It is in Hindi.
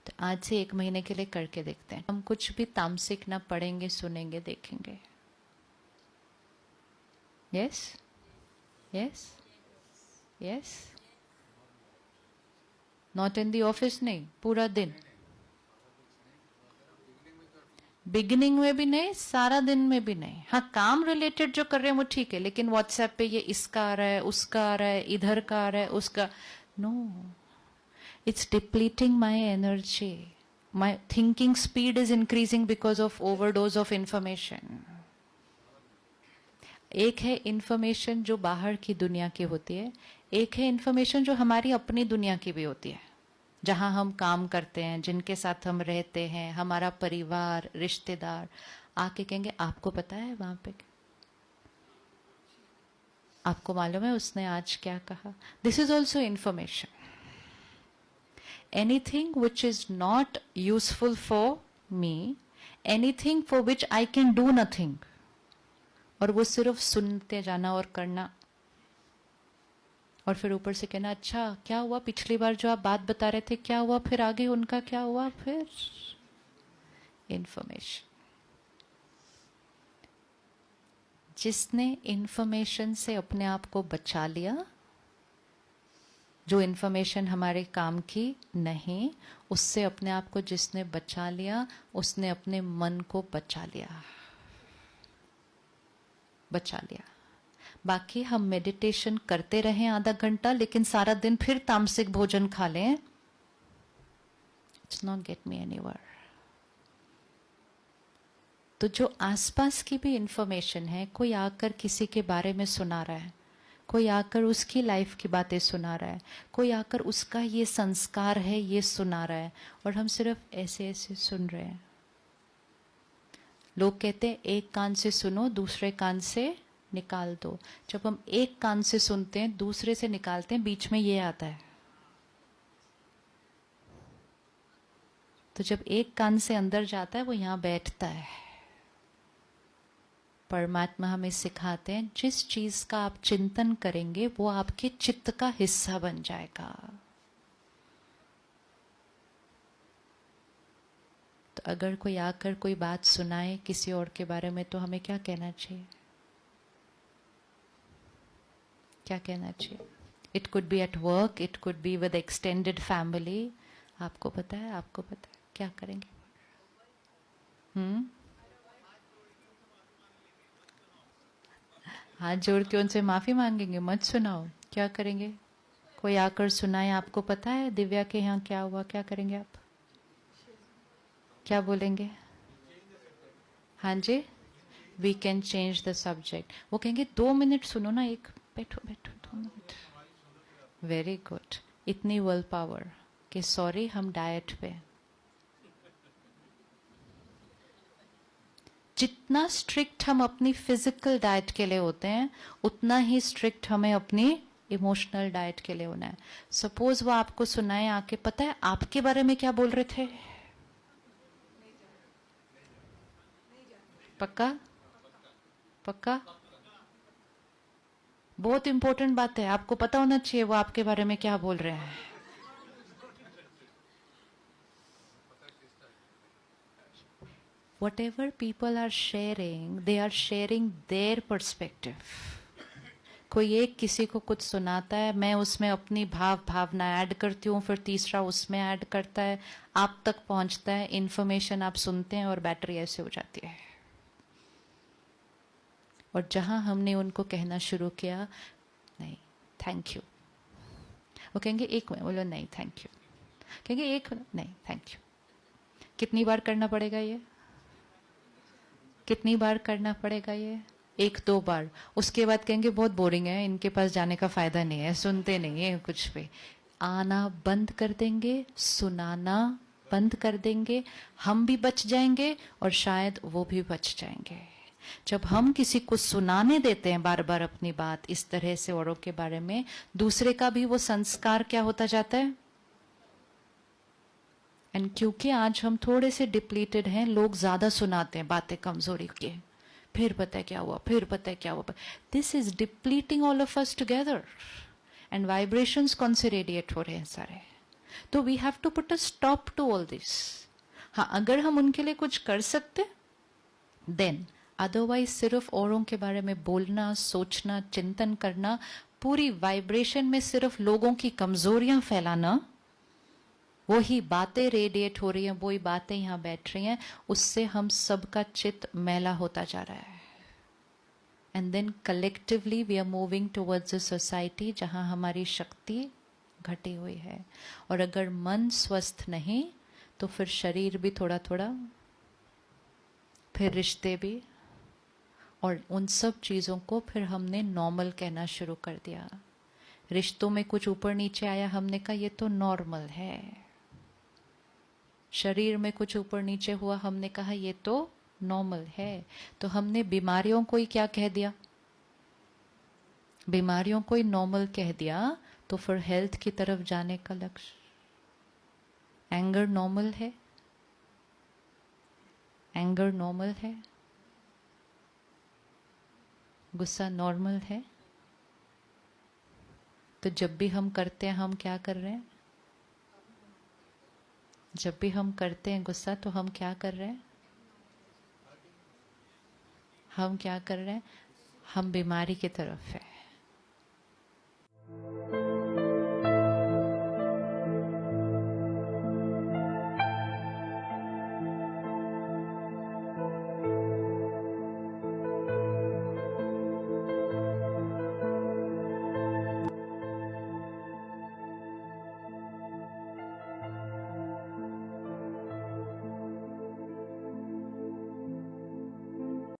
तो आज से 1 महीने के लिए करके देखते हैं, हम कुछ भी तामसिक ना पढ़ेंगे, सुनेंगे, देखेंगे। Yes yes yes, not in the office, नहीं, पूरा दिन। बिगिनिंग में भी नहीं, सारा दिन में भी नहीं। हाँ, काम रिलेटेड जो कर रहे हैं वो ठीक है, लेकिन व्हाट्सएप पे ये इसका आ रहा है, उसका आ रहा है, इधर का आ रहा है, उसका, no, it's depleting my energy. My thinking speed is increasing because of overdose of information. एक है इंफॉर्मेशन जो बाहर की दुनिया की होती है, एक है इंफॉर्मेशन जो हमारी अपनी दुनिया की भी होती है, जहां हम काम करते हैं, जिनके साथ हम रहते हैं, हमारा परिवार, रिश्तेदार आके कहेंगे आपको पता है वहां पे, आपको मालूम है उसने आज क्या कहा। This is also information. Anything which is not useful for me, anything for which I can do nothing, और वो सिर्फ सुनते जाना और करना, और फिर ऊपर से कहना अच्छा क्या हुआ, पिछली बार जो आप बात बता रहे थे क्या हुआ, फिर आगे उनका क्या हुआ, फिर इंफॉर्मेशन। जिसने इंफॉर्मेशन से अपने आप को बचा लिया, जो इंफॉर्मेशन हमारे काम की नहीं, उससे अपने आप को जिसने बचा लिया, उसने अपने मन को बचा लिया, बचा लिया। बाकी हम मेडिटेशन करते रहें आधा घंटा, लेकिन सारा दिन फिर तामसिक भोजन खा लें, it's not get me anywhere. तो जो आसपास की भी इंफॉर्मेशन है, कोई आकर किसी के बारे में सुना रहा है, कोई आकर उसकी लाइफ की बातें सुना रहा है, कोई आकर उसका ये संस्कार है ये सुना रहा है, और हम सिर्फ ऐसे ऐसे सुन रहे हैं। लोग कहते हैं एक कान से सुनो, दूसरे कान से निकाल दो। जब हम एक कान से सुनते हैं, दूसरे से निकालते हैं, बीच में ये आता है। तो जब एक कान से अंदर जाता है, वो यहां बैठता है। परमात्मा हमें सिखाते हैं जिस चीज का आप चिंतन करेंगे वो आपके चित्त का हिस्सा बन जाएगा। तो अगर कोई आकर कोई बात सुनाए किसी और के बारे में, तो हमें क्या कहना चाहिए, क्या कहना चाहिए? It could be at work, it could be with extended family. आपको पता है, आपको पता है, क्या करेंगे? हाथ जोड़ के उनसे माफी मांगेंगे, मत सुनाओ। क्या करेंगे? कोई आकर सुनाए, आपको पता है दिव्या के यहाँ क्या हुआ, क्या करेंगे आप? क्या बोलेंगे? हाँ जी, we can change the subject. वो कहेंगे 2 मिनट सुनो ना, एक बैठो बैठो 2 मिनट। Very good. इतनी विल पावर कि सॉरी हम डाइट पे। जितना स्ट्रिक्ट हम अपनी फिजिकल डाइट के लिए होते हैं, उतना ही स्ट्रिक्ट हमें अपनी इमोशनल डाइट के लिए होना है। सपोज वो आपको सुनाए आके, पता है आपके बारे में क्या बोल रहे थे? पक्का? पक्का? बहुत इंपॉर्टेंट बात है, आपको पता होना चाहिए वो आपके बारे में क्या बोल रहे हैं। Whatever people are sharing, they are sharing their perspective. कोई एक किसी को कुछ सुनाता है, मैं उसमें अपनी भावना ऐड करती हूँ, फिर तीसरा उसमें ऐड करता है, आप तक पहुंचता है, इंफॉर्मेशन आप सुनते हैं और बैटरी ऐसे हो जाती है। और जहां हमने उनको कहना शुरू किया नहीं थैंक यू, वो कहेंगे एक मिनट, बोलो नहीं थैंक यू, कहेंगे एक मिनट, नहीं थैंक यू। कितनी बार करना पड़ेगा ये? कितनी बार करना पड़ेगा ये? 1-2 बार। उसके बाद कहेंगे बहुत बोरिंग है, इनके पास जाने का फायदा नहीं है, सुनते नहीं है कुछ भी। आना बंद कर देंगे, सुनाना बंद कर देंगे, हम भी बच जाएंगे और शायद वो भी बच जाएंगे। जब हम किसी को सुनाने देते हैं बार बार अपनी बात इस तरह से औरों के बारे में, दूसरे का भी वो संस्कार क्या होता जाता है। एंड क्योंकि आज हम थोड़े से डिप्लीटेड हैं, लोग ज्यादा सुनाते हैं बातें कमजोरी के, फिर पता है क्या हुआ, फिर पता है क्या हुआ। This is depleting all of us together. And vibrations कौन से रेडिएट हो रहे हैं सारे? तो we have to put a stop to all this. हाँ, अगर हम उनके लिए कुछ कर सकते देन, अदरवाइज सिर्फ औरों के बारे में बोलना, सोचना, चिंतन करना, पूरी वाइब्रेशन में सिर्फ लोगों की कमजोरियां फैलाना, वही बातें रेडिएट हो रही हैं, वही बातें यहां बैठ रही हैं, उससे हम सबका चित्त मैला होता जा रहा है. And then collectively we are moving towards a society जहां हमारी शक्ति घटी हुई है. और अगर मन स्वस्थ नहीं तो फिर शरीर भी थोड़ा थोड़ा, फिर रिश्ते भी, और उन सब चीज़ों को फिर हमने नॉर्मल कहना शुरू कर दिया. रिश्तों में कुछ ऊपर नीचे आया, हमने कहा ये तो नॉर्मल है. शरीर में कुछ ऊपर नीचे हुआ, हमने कहा ये तो नॉर्मल है. तो हमने बीमारियों को ही क्या कह दिया? बीमारियों को ही नॉर्मल कह दिया. तो फिर हेल्थ की तरफ जाने का लक्ष्य, एंगर नॉर्मल है, एंगर नॉर्मल है, गुस्सा नॉर्मल है. तो जब भी हम करते हैं, हम क्या कर रहे हैं? जब भी हम करते हैं गुस्सा, तो हम क्या कर रहे हैं? हम क्या कर रहे हैं? हम बीमारी की तरफ है.